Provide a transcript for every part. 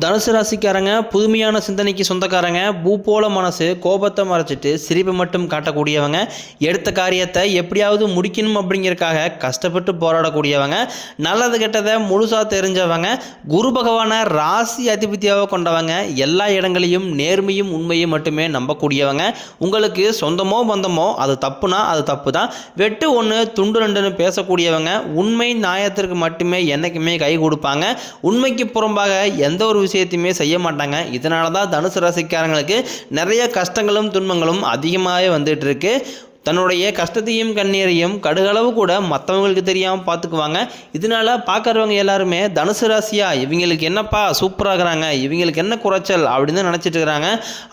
தனுசு ராசிக்காரங்க புதுமையான சிந்தனைக்கு சொந்தக்காரங்க, பூ போல மனசு, கோபத்தை மறைச்சிட்டு சிரிப்பை மட்டும் காட்டக்கூடியவங்க, எடுத்த காரியத்தை எப்படியாவது முடிக்கணும் அப்படிங்கிறதுக்காக கஷ்டப்பட்டு போராடக்கூடியவங்க, நல்லது கெட்டதை முழுசாக தெரிஞ்சவங்க, குரு பகவானை ராசி அதிபதியாக கொண்டவங்க, எல்லா இடங்களையும் நேர்மையும் உண்மையும் மட்டுமே நம்பக்கூடியவங்க, உங்களுக்கு சொந்தமோ பந்தமோ அது தப்புனா அது தப்பு தான், வெட்டு ஒன்று துண்டு ரெண்டுன்னு பேசக்கூடியவங்க, உண்மை நியாயத்திற்கு மட்டுமே என்றைக்குமே கை கொடுப்பாங்க, உண்மைக்கு புறம்பாக எந்த ஒரு விஷயத்தையுமே செய்ய மாட்டாங்க. இதனால தான் தனுசு ராசிக்காரங்களுக்கு நிறைய கஷ்டங்களும் துன்பங்களும் அதிகமாகவே வந்துட்டு இருக்கு. தன்னுடைய கஷ்டத்தையும் கண்ணீரையும் கடுகளவு கூட மற்றவங்களுக்கு தெரியாமல் பார்த்துக்குவாங்க. இதனால் பார்க்குறவங்க எல்லாருமே தனுசு ராசியா இவங்களுக்கு என்னப்பா சூப்பராகிறாங்க, இவங்களுக்கு என்ன குறைச்சல் அப்படின்னு நினச்சிட்டு இருக்கிறாங்க.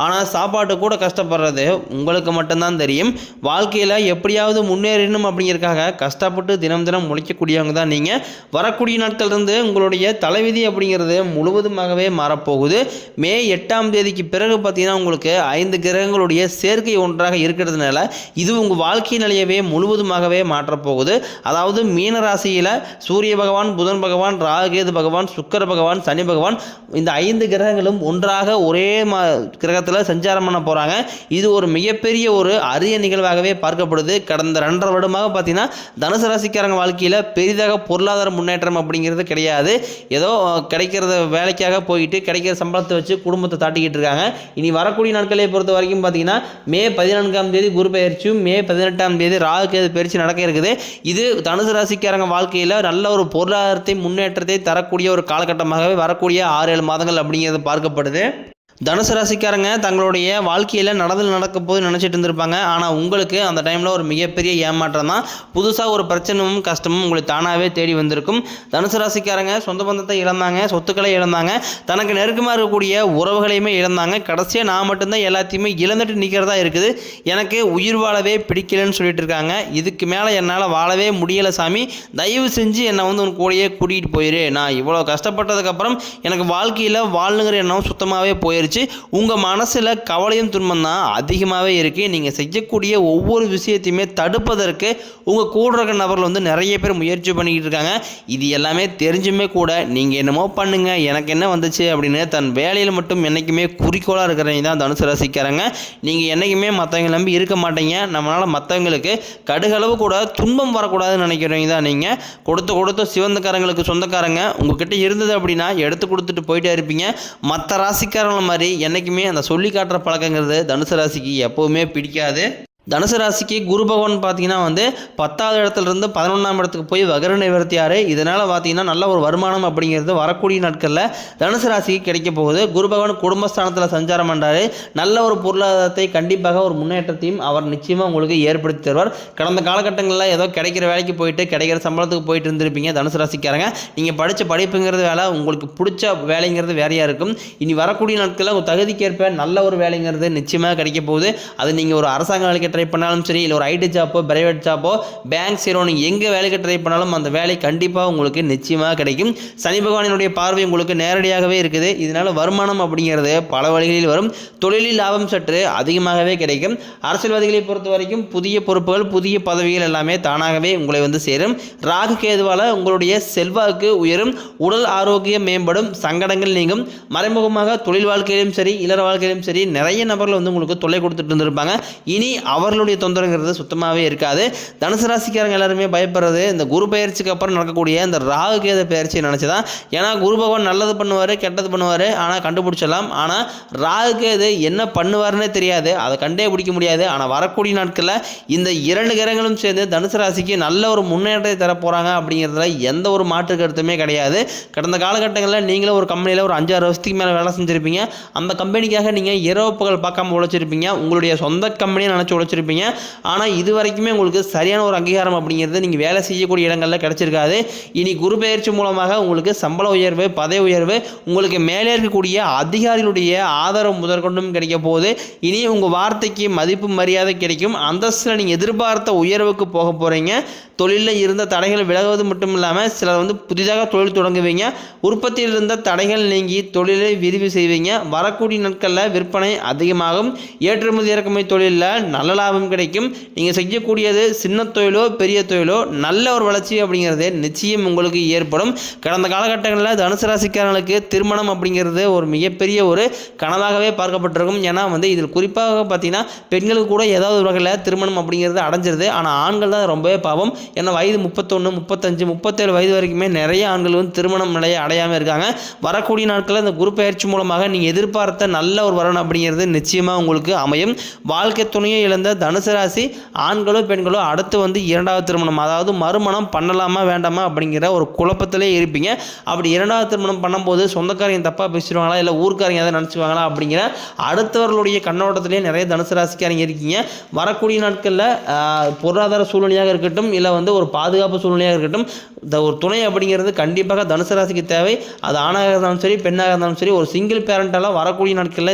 ஆனால் சாப்பாட்டு கூட கஷ்டப்படுறது உங்களுக்கு மட்டும்தான் தெரியும். வாழ்க்கையில் எப்படியாவது முன்னேறணும் அப்படிங்கிறதுக்காக கஷ்டப்பட்டு தினம் தினம் முளைக்கக்கூடியவங்க தான் நீங்கள். வரக்கூடிய நாட்கள்லேருந்து உங்களுடைய தலைவிதி அப்படிங்கிறது முழுவதுமாகவே மாறப்போகுது. மே 8ஆம் தேதிக்கு பிறகு பார்த்தீங்கன்னா உங்களுக்கு 5 கிரகங்களுடைய சேர்க்கை ஒன்றாக இருக்கிறதுனால இது உங்கள் வாழ்க்கை நிலையவே முழுவதுமாகவே மாற்றப்போகுது. அதாவது மீன ராசியில் சூரிய பகவான், புதன் பகவான், ராகுகேது பகவான், சுக்கிர பகவான், சனி பகவான், இந்த 5 கிரகங்களும் ஒன்றாக ஒரே கிரகத்தில் சஞ்சாரம் பண்ண போகிறாங்க. இது ஒரு மிகப்பெரிய ஒரு அரிய நிகழ்வாகவே பார்க்கப்படுது. கடந்த 2.5 வருடமாக பார்த்தீங்கன்னா தனுசு ராசிக்காரங்க வாழ்க்கையில் பெரிதாக பொருளாதார முன்னேற்றம் அப்படிங்கிறது கிடையாது. ஏதோ கிடைக்கிறத வேலைக்காக போயிட்டு கிடைக்கிற சம்பளத்தை வச்சு குடும்பத்தை தாட்டிக்கிட்டு இருக்காங்க. இனி வரக்கூடிய நாட்களை பொறுத்த வரைக்கும் பார்த்தீங்கன்னா மே 14ஆம் தேதி குரு பெயர்ச்சியும், மே 18ஆம் தேதி ராகுகேது பெயர்ச்சி நடக்க இருக்குது. இது தனுசு ராசிக்காரங்க வாழ்க்கையில் நல்ல ஒரு பொருளாதாரத்தை முன்னேற்றத்தை தரக்கூடிய ஒரு காலகட்டமாகவே வரக்கூடிய 6-7 மாதங்கள் அப்படிங்கிறது பார்க்கப்படுது. தனுசு ராசிக்காரங்க தங்களுடைய வாழ்க்கையில் நடக்க போது நினச்சிட்டு இருந்திருப்பாங்க. ஆனால் உங்களுக்கு அந்த டைமில் ஒரு மிகப்பெரிய ஏமாற்றம் தான். புதுசாக ஒரு பிரச்சனையும் கஷ்டமும் உங்களுக்கு தானாகவே தேடி வந்திருக்கும். தனுசு ராசிக்காரங்க சொந்த பந்தத்தை இழந்தாங்க, சொத்துக்களை இழந்தாங்க, தனக்கு நெருக்கமாக இருக்கக்கூடிய உறவுகளையுமே இழந்தாங்க. கடைசியாக நான் மட்டும்தான் எல்லாத்தையுமே இழந்துட்டு நிற்கிறதா இருக்குது, எனக்கு உயிர் வாழவே பிடிக்கலன்னு சொல்லிட்டு இருக்காங்க. இதுக்கு மேலே என்னால் வாழவே முடியலை சாமி, தயவு செஞ்சு என்னை உன் கூடயே கூட்டிகிட்டு போயிரு, நான் இவ்வளோ கஷ்டப்பட்டதுக்கப்புறம் எனக்கு வாழ்க்கையில் வாழணுங்கிற எண்ணம் சுத்தமாகவே போயிடுச்சு. உங்கள் மனசில் கவலையும் துன்பம் தான் அதிகமாகவே இருக்குது. நீங்கள் செய்யக்கூடிய ஒவ்வொரு விஷயத்தையுமே தடுப்பதற்கு உங்கள் கூட இருக்கிற நபர்கள் நிறைய பேர் முயற்சி பண்ணிக்கிட்டு இருக்காங்க. இது எல்லாமே தெரிஞ்சுமே கூட நீங்கள் என்னமோ பண்ணுங்க, எனக்கு என்ன வந்துச்சு அப்படின்னு தன் வேலையில் மட்டும் என்றைக்குமே குறிக்கோளாக இருக்கிறவங்க தான் தனுசு ராசிக்காரங்க. நீங்கள் என்றைக்குமே மற்றவங்க நம்பி இருக்க மாட்டீங்க. நம்மளால் மற்றவங்களுக்கு கடுகளவு கூட துன்பம் வரக்கூடாதுன்னு நினைக்கிறவங்க தான் நீங்கள். கொடுத்த சிவந்தக்காரங்களுக்கு சொந்தக்காரங்க உங்ககிட்ட இருந்தது அப்படின்னா எடுத்து கொடுத்துட்டு போயிட்டே இருப்பீங்க. மற்ற ராசிக்காரங்கள மாதிரி என்னைக்குமே அந்த சொல்லி காட்டுற பழக்கங்கிறது தனுசு ராசிக்கு எப்பவுமே பிடிக்காது. தனுசு ராசிக்கு குரு பகவான் பார்த்தீங்கன்னா 10வது இடத்துலேருந்து 11ஆம் இடத்துக்கு போய் வகர நிவர்த்தியார். இதனால் பார்த்தீங்கன்னா நல்ல ஒரு வருமானம் அப்படிங்கிறது வரக்கூடிய நாட்களில் தனுசு ராசிக்கு கிடைக்க போகுது. குரு பகவான் குடும்பஸ்தானத்தில் சஞ்சாரம் பண்ணுறாரு. நல்ல ஒரு பொருளாதாரத்தை கண்டிப்பாக ஒரு முன்னேற்றத்தையும் அவர் நிச்சயமாக உங்களுக்கு ஏற்படுத்தி தருவார். கடந்த காலகட்டங்களில் ஏதோ கிடைக்கிற வேலைக்கு போயிட்டு கிடைக்கிற சம்பளத்துக்கு போயிட்டு இருந்திருப்பீங்க தனுசு ராசிக்காரங்க. நீங்கள் படித்த படிப்புங்கிறது வேலை, உங்களுக்கு பிடிச்ச வேலைங்கிறது வேறையாக இருக்கும். இனி வரக்கூடிய நாட்களில் ஒரு தகுதிக்கேற்ப நல்ல ஒரு வேலைங்கிறது நிச்சயமாக கிடைக்க போகுது. அது நீங்கள் ஒரு அரசாங்க வேலைக்கு ட்ரை பண்ணாலும் சரி, இல்லை ஒரு ஐடி ஜாப்போ, பிரைவேட் ஜாப்போ, பேங்க் சேரோ, நீங்கள் எங்கே வேலைக்கு ட்ரை பண்ணாலும் அந்த வேலை கண்டிப்பாக உங்களுக்கு நிச்சயமாக கிடைக்கும். சனி பகவானினுடைய பார்வை உங்களுக்கு நேரடியாகவே இருக்குது. இதனால் வருமானம் அப்படிங்கிறது பல வழிகளில் வரும். தொழிலில் லாபம் சற்று அதிகமாகவே கிடைக்கும். அரசியல்வாதிகளை பொறுத்த வரைக்கும் புதிய பொறுப்புகள், புதிய பதவிகள் எல்லாமே தானாகவே உங்களை சேரும். ராகு கேதுவால் உங்களுடைய செல்வாக்கு உயரும், உடல் ஆரோக்கியம் மேம்படும், சங்கடங்கள் நீங்கும். மறைமுகமாக தொழில் வாழ்க்கையிலும் சரி, இல்லற வாழ்க்கையிலும் சரி நிறைய நபர்கள் உங்களுக்கு தொல்லை கொடுத்துட்டு இருந்திருப்பாங்க. இனி அவர்களுடைய தொந்தரங்கிறது சுத்தமாகவே இருக்காது. தனுசு ராசிக்காரங்க எல்லாருமே பயப்படுறது இந்த குரு பயிற்சிக்கு அப்புறம் நடக்கக்கூடிய இந்த ராகு கேது பயிற்சியை நினச்சிதான். ஏன்னா குரு பகவான் நல்லது பண்ணுவார், கெட்டது பண்ணுவார், ஆனால் கண்டுபிடிச்சிடலாம். ஆனால் ராகு கேது என்ன பண்ணுவார்னே தெரியாது, அதை கண்டே பிடிக்க முடியாது. ஆனால் வரக்கூடிய நாட்களில் இந்த 2 கிரகங்களும் சேர்ந்து தனுசு ராசிக்கு நல்ல ஒரு முன்னேற்றத்தை தர போகிறாங்க அப்படிங்கிறதுல எந்த ஒரு மாற்று கருத்துமே கிடையாது. கடந்த காலகட்டங்களில் நீங்களும் ஒரு கம்பெனியில் ஒரு 5-6 வருஷத்துக்கு மேலே வேலை செஞ்சுருப்பீங்க. அந்த கம்பெனிக்காக நீங்கள் இரவு பகல் பார்க்காம உழைச்சிருப்பீங்க, உங்களுடைய சொந்த கம்பெனியை நினச்சி உழைச்சிருப்பீங்க. ஆனால் இது வரைக்குமே உங்களுக்கு சரியான ஒரு அங்கீகாரம் அப்படிங்கிறது நீங்கள் வேலை செய்யக்கூடிய இடங்களில் கிடைச்சிருக்காது. இனி குரு பெயர்ச்சி மூலமாக உங்களுக்கு சம்பள உயர்வு, பதவி உயர்வு, உங்களுக்கு மேலே இருக்கக்கூடிய அதிகாரிகளுடைய ஆதரவு முதற்கொண்டும் கிடைக்க போகுது. இனி உங்கள் வார்த்தைக்கு மதிப்பு மரியாதை கிடைக்கும். அந்தஸ்தில் நீங்கள் எதிர்பார்த்த உயர்வுக்கு போக போகிறீங்க. தொழிலில் இருந்த தடைகள் விலகுவது மட்டும் இல்லாமல் சிலர் வந்து புதிதாக தொழில் தொடங்குவீங்க. உற்பத்தியில் இருந்த தடைகள் நீங்கி தொழிலை விரிவு செய்வீங்க. வரக்கூடிய நாட்களில் விற்பனை அதிகமாகும். ஏற்றுமதி இறக்குமதி தொழிலில் நல்ல லாபம் கிடைக்கும். நீங்கள் செய்யக்கூடியது சின்ன தொழிலோ பெரிய தொழிலோ நல்ல ஒரு வளர்ச்சி அப்படிங்கிறது நிச்சயம் உங்களுக்கு ஏற்படும். கடந்த காலகட்டங்களில் தனுசு ராசிக்காரர்களுக்கு திருமணம் அப்படிங்கிறது ஒரு மிகப்பெரிய ஒரு கனவாகவே பார்க்கப்பட்டிருக்கும். ஏன்னா வந்து இதில் குறிப்பாக பார்த்தீங்கன்னா பெண்களுக்கு கூட ஏதாவது ஒரு வகையில் திருமணம் அப்படிங்கிறது அடைஞ்சிருது. ஆனால் ஆண்கள் தான் ரொம்பவே பாவம். ஏன்னா வயது 31, 35, 37 வயது வரைக்குமே நிறைய ஆண்கள் வந்து திருமணம் நிலையை அடையாமல் இருக்காங்க. வரக்கூடிய நாட்களில் இந்த குரு பயிற்சி மூலமாக நீங்கள் எதிர்பார்த்த நல்ல ஒரு வரன் அப்படிங்கிறது நிச்சயமாக உங்களுக்கு அமையும். வாழ்க்கை துணையை இழந்த தனுசு ராசி ஆண்களோ பெண்களோ அடுத்து வந்து இரண்டாவது திருமணம், அதாவது மறுமணம் பண்ணலாமா வேண்டாமா அப்படிங்கிற ஒரு குழப்பத்திலே இருப்பீங்க. அப்படி இரண்டாவது திருமணம் பண்ணும்போது சொந்தக்காரங்க தப்பாக பேசிடுவாங்களா, இல்லை ஊர்க்காரங்க எதாவது நினச்சிவாங்களா அப்படிங்கிற அடுத்தவர்களுடைய கண்ணோட்டத்திலே நிறைய தனுசு ராசிக்காரங்க இருக்கீங்க. வரக்கூடிய நாட்களில் பொருளாதார சூழ்நிலையாக இருக்கட்டும், இல்லை வந்து ஒரு பாதுகாப்பு சூழ்நிலையாக இருக்கட்டும், இந்த ஒரு துணை அப்படிங்கிறது கண்டிப்பாக தனுசு ராசிக்கு தேவை. அது ஆணாக இருந்தாலும் சரி பெண்ணாக இருந்தாலும் சரி, ஒரு சிங்கிள் பேரண்டால் வரக்கூடிய நாட்களில்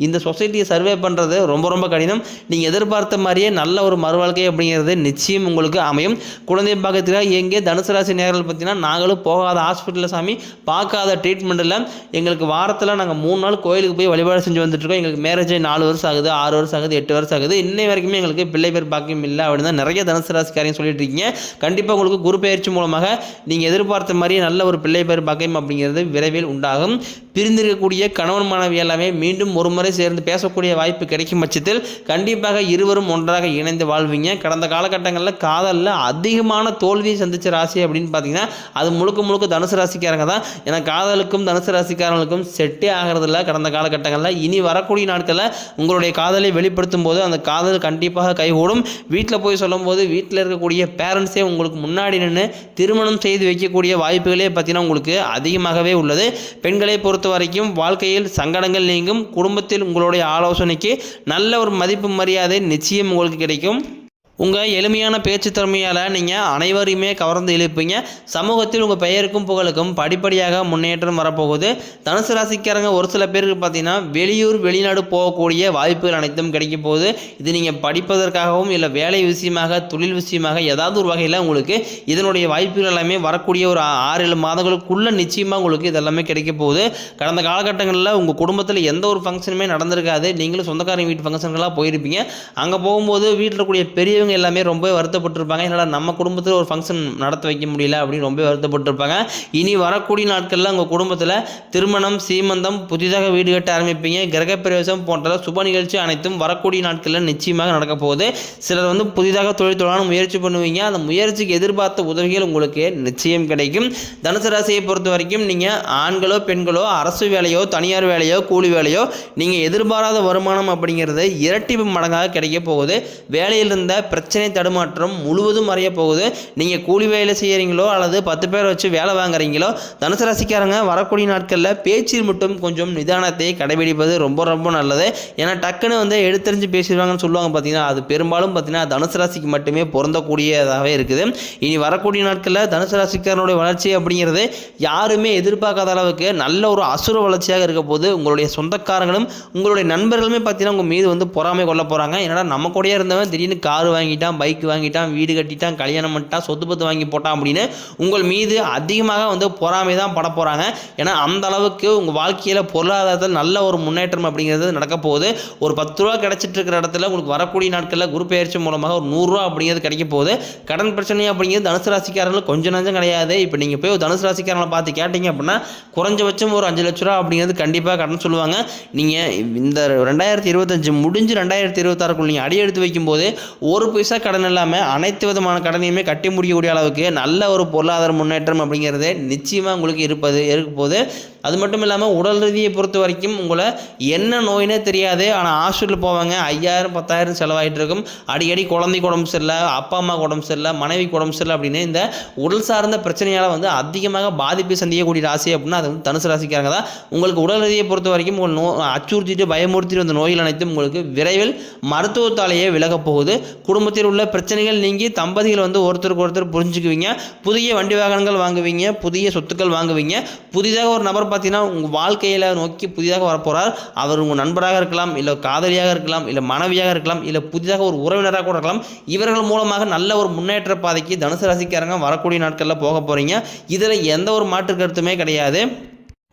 இந்த சொசைட்டியை சர்வே பண்ணுறது ரொம்ப ரொம்ப கடினம். நீங்கள் எதிர்பார்த்த மாதிரியே நல்ல ஒரு மறுவாழ்க்கை அப்படிங்கிறது நிச்சயம் உங்களுக்கு அமையும். குழந்தை பாக்கத்தில் எங்கே தனுசு ராசி நேர்கள் பார்த்தீங்கன்னா நாங்களும் போகாத ஹாஸ்பிட்டலில் சாமி பார்க்காத ட்ரீட்மெண்ட்டில் எங்களுக்கு வாரத்தில் நாங்கள் 3 நாள் கோயிலுக்கு போய் வழிபாடு செஞ்சு வந்துட்டுருக்கோம். எங்களுக்கு மேரேஜ் 4 வருஷம் ஆகுது, 6 வருஷம் ஆகுது, 8 வருஷம் ஆகுது, இன்னை வரைக்குமே எங்களுக்கு பிள்ளை பேர் பாக்கியம் இல்லை அப்படின்னு தான் நிறைய தனுசு ராசிக்காரையும் சொல்லிட்டு இருக்கீங்க. கண்டிப்பாக உங்களுக்கு குரு பயிற்சி மூலமாக நீங்கள் எதிர்பார்த்த மாதிரி நல்ல ஒரு பிள்ளை பேர் பாக்கியம் அப்படிங்கிறது விரைவில் உண்டாகும். பிரிந்திருக்கக்கூடிய கணவன் மனைவி எல்லாமே மீண்டும் ஒரு முறை சேர்ந்து பேசக்கூடிய வாய்ப்பு கிடைக்கும் பட்சத்தில் கண்டிப்பாக இருவரும் ஒன்றாக இணைந்து வாழ்வீங்க. கடந்த காலகட்டங்களில் காதலில் அதிகமான தோல்வியை சந்தித்த ராசி அப்படின்னு பார்த்தீங்கன்னா அது முழுக்க முழுக்க தனுசு ராசிக்காரங்க தான். ஏன்னா காதலுக்கும் தனுசு ராசிக்காரங்களுக்கும் செட்டே ஆகிறதில்ல கடந்த காலகட்டங்களில். இனி வரக்கூடிய நாட்களில் உங்களுடைய காதலை வெளிப்படுத்தும் போது அந்த காதல் கண்டிப்பாக கைகூடும். வீட்டில் போய் சொல்லும் போது வீட்டில் இருக்கக்கூடிய பேரண்ட்ஸே உங்களுக்கு முன்னாடி நின்று திருமணம் செய்து வைக்கக்கூடிய வாய்ப்புகளே பார்த்தீங்கன்னா உங்களுக்கு அதிகமாகவே உள்ளது. பெண்களை பொறுத்த வரைக்கும் வாழ்க்கையில் சங்கடங்கள் நீங்கும். குடும்பத்தில் உங்களுடைய ஆலோசனைக்கு நல்ல ஒரு மதிப்பு மரியாதை நிச்சயம் உங்களுக்கு கிடைக்கும். உங்கள் எளிமையான பேச்சு திறமையால் நீங்கள் அனைவரையுமே கவர்ந்து இழுப்பீங்க. சமூகத்தில் உங்கள் பெயருக்கும் புகழுக்கும் படிப்படியாக முன்னேற்றம் வரப்போகுது. தனுசு ராசிக்காரங்க ஒரு சில பேருக்கு பார்த்தீங்கன்னா வெளியூர் வெளிநாடு போகக்கூடிய வாய்ப்புகள் அனைத்தும் கிடைக்க போகுது. இது நீங்கள் படிப்பதற்காகவும் இல்லை வேலை விஷயமாக தொழில் விஷயமாக ஏதாவது ஒரு வகையில் உங்களுக்கு இதனுடைய வாய்ப்புகள் எல்லாமே வரக்கூடிய ஒரு 6-7 மாதங்களுக்குள்ளே நிச்சயமாக உங்களுக்கு இதெல்லாமே கிடைக்க போகுது. கடந்த காலகட்டங்களில் உங்கள் குடும்பத்தில் எந்த ஒரு ஃபங்க்ஷனுமே நடந்திருக்காது. நீங்களும் சொந்தக்காரங்க வீட்டு ஃபங்க்ஷன்களாக போயிருப்பீங்க. அங்கே போகும்போது வீட்டில் இருக்கக்கூடிய பெரிய எல்லாமே ரொம்ப வருத்தப்பட்டிருப்பாங்க. என்னடா நம்ம குடும்பத்தில் ஒரு ஃபங்க்ஷன் நடத்த வைக்க முடியல அப்படின்னு ரொம்ப வருத்தப்பட்டிருப்பாங்க. இனி வரக்கூடிய நாட்களில் உங்கள் குடும்பத்தில் திருமணம், சீமந்தம், புதிதாக வீடு கட்ட ஆரம்பிப்பீங்க. கிரகப்பிரவேசம் போன்ற சுப நிகழ்ச்சி அனைத்தும் வரக்கூடிய நாட்களில் நிச்சயமாக நடக்க போகுது. சிலர் வந்து புதிதாக தொழில் தொடரான முயற்சி பண்ணுவீங்க. அந்த முயற்சிக்கு எதிர்பார்த்த உதவிகள் உங்களுக்கு நிச்சயம் கிடைக்கும். தனுசு ராசியை பொறுத்த வரைக்கும் நீங்கள் ஆண்களோ பெண்களோ அரசு வேலையோ தனியார் வேலையோ கூலி வேலையோ நீங்கள் எதிர்பாராத வருமானம் அப்படிங்கிறது இரட்டிப்பு மடங்காக கிடைக்க போகுது. வேலையில் இருந்த பிரச்சனை தடுமாற்றம் முழுவதும் மறைய போகுது. நீங்கள் கூலி வேலை செய்கிறீங்களோ அல்லது 10 பேர் வச்சு வேலை வாங்குறீங்களோ தனுசு ராசிக்காரங்க வரக்கூடிய நாட்களில் பேச்சில் மட்டும் கொஞ்சம் நிதானத்தை கடைபிடிப்பது ரொம்ப ரொம்ப நல்லது. ஏன்னா டக்குன்னு வந்து எடுத்தறிஞ்சு பேசிடுவாங்கன்னு சொல்லுவாங்க பார்த்தீங்கன்னா அது பெரும்பாலும் பார்த்தீங்கன்னா தனுசு ராசிக்கு மட்டுமே பொருந்தக்கூடியதாகவே இருக்குது. இனி வரக்கூடிய நாட்களில் தனுசு ராசிக்காரனுடைய வளர்ச்சி அப்படிங்கிறது யாருமே எதிர்பார்க்காத அளவுக்கு நல்ல ஒரு அசுர வளர்ச்சியாக இருக்க போது. உங்களுடைய சொந்தக்காரங்களும் உங்களுடைய நண்பர்களுமே பார்த்தீங்கன்னா உங்கள் மீது வந்து பொறாமை கொள்ள போகிறாங்க. என்னடா நம்ம கூடயே இருந்தவன் திடீர்னு கார் வாங்கிட்டான், பைக் வாங்கிட்டான், வீடு கட்டிட்டான், கல்யாணம் பண்ணிட்டான், சொத்து பத்து வாங்கி போட்டான் அப்படின்னு உங்கள் மீது அதிகமாக வந்து பொறாமை தான் பட போகிறாங்க. ஏன்னா அந்த அளவுக்கு உங்கள் வாழ்க்கையில் பொருளாதாரத்தில் நல்ல ஒரு முன்னேற்றம் அப்படிங்கிறது நடக்க போகுது. ஒரு 10 ரூபா கிடைச்சிட்டு இருக்கிற இடத்துல உங்களுக்கு வரக்கூடிய நாட்களில் குரு பெயர்ச்சி மூலமாக ஒரு 100 ரூபா அப்படிங்கிறது கிடைக்க போகுது. கடன் பிரச்சனை அப்படிங்கிறது தனுசு ராசிக்காரர்கள் கொஞ்சம் நஞ்சம் கிடையாது. இப்போ நீங்கள் போய் தனுசு ராசிக்காரங்களை பார்த்து கேட்டீங்க அப்படின்னா குறைஞ்சபட்சம் ஒரு 5 லட்ச ரூபா அப்படிங்கிறது கண்டிப்பாக கடன் சொல்லுவாங்க. நீங்கள் இந்த 2025 முடிஞ்சு 2026 நீங்கள் அடி எடுத்து வைக்கும்போது ஒரு பைசா கடன் இல்லாமல் அனைத்து விதமான கடனையுமே கட்டி முடிக்கக்கூடிய அளவுக்கு நல்ல ஒரு பொருளாதார முன்னேற்றம் அப்படிங்கிறது நிச்சயமாக உங்களுக்கு இருக்க போது. அது மட்டும் இல்லாமல் உடல் ரீதியை பொறுத்த வரைக்கும் உங்களை என்ன நோயினே தெரியாது. ஆனால் ஹாஸ்பிட்டல் போவாங்க, 5000 10,000 செலவாகிட்டு இருக்கும். அடிக்கடி குழந்தைக்கு உடம்பு சரியில்லை, அப்பா அம்மா உடம்பு சரியில்லை, மனைவிக்கு உடம்பு சரியில்லை அப்படின்னு இந்த உடல் சார்ந்த பிரச்சனையால் வந்து அதிகமாக பாதிப்பு சந்திக்கக்கூடிய ராசி அப்படின்னா அது வந்து தனுசு ராசிக்காரங்க தான். உங்களுக்கு உடல் ரீதியை பொறுத்த வரைக்கும் உங்கள் அச்சுறுத்திட்டு பயமுறுத்திட்டு வந்த நோய்கள் அனைத்தும் உங்களுக்கு விரைவில் மருத்துவத்தாலேயே விலகப் போகுது. குடும்ப குடும்பத்தில் உள்ள பிரச்சனைகள் நீங்கி தம்பதிகள் வந்து ஒருத்தருக்கு ஒருத்தர் புரிஞ்சுக்குவீங்க. புதிய வண்டி வாகனங்கள் வாங்குவீங்க, புதிய சொத்துக்கள் வாங்குவீங்க. புதிதாக ஒரு நபர் பார்த்தீங்கன்னா உங்கள் வாழ்க்கையில் நோக்கி புதிதாக வரப்போகிறார். அவர் உங்கள் நண்பராக இருக்கலாம், இல்லை காதலியாக இருக்கலாம், இல்லை மனைவியாக இருக்கலாம், இல்லை புதிதாக ஒரு உறவினராக கூட இருக்கலாம். இவர்கள் மூலமாக நல்ல ஒரு முன்னேற்ற பாதைக்கு தனுசு ராசிக்காரங்க வரக்கூடிய நாட்களில் போக போகிறீங்க. இதில் எந்த ஒரு மாற்று கருத்துமே கிடையாது.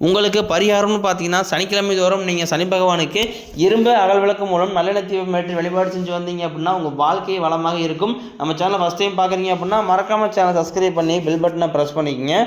உங்களுக்கு பரிகாரம்னு பார்த்தீங்கன்னா சனிக்கிழமை தோறும் நீங்கள் சனி பகவானுக்கு இரும்பு அகல் விளக்கு மூலம் நல்லெண்ணெய் தீபம் ஏற்றி வழிபாடு செஞ்சு வந்தீங்க அப்படின்னா உங்கள் வாழ்க்கை வளமாக இருக்கும். நம்ம சேனலை ஃபஸ்ட் டைம் பார்க்குறீங்க அப்படின்னா மறக்காமல் சேனலை சப்ஸ்கிரைப் பண்ணி பெல் பட்டனை ப்ரெஸ் பண்ணிக்கங்க.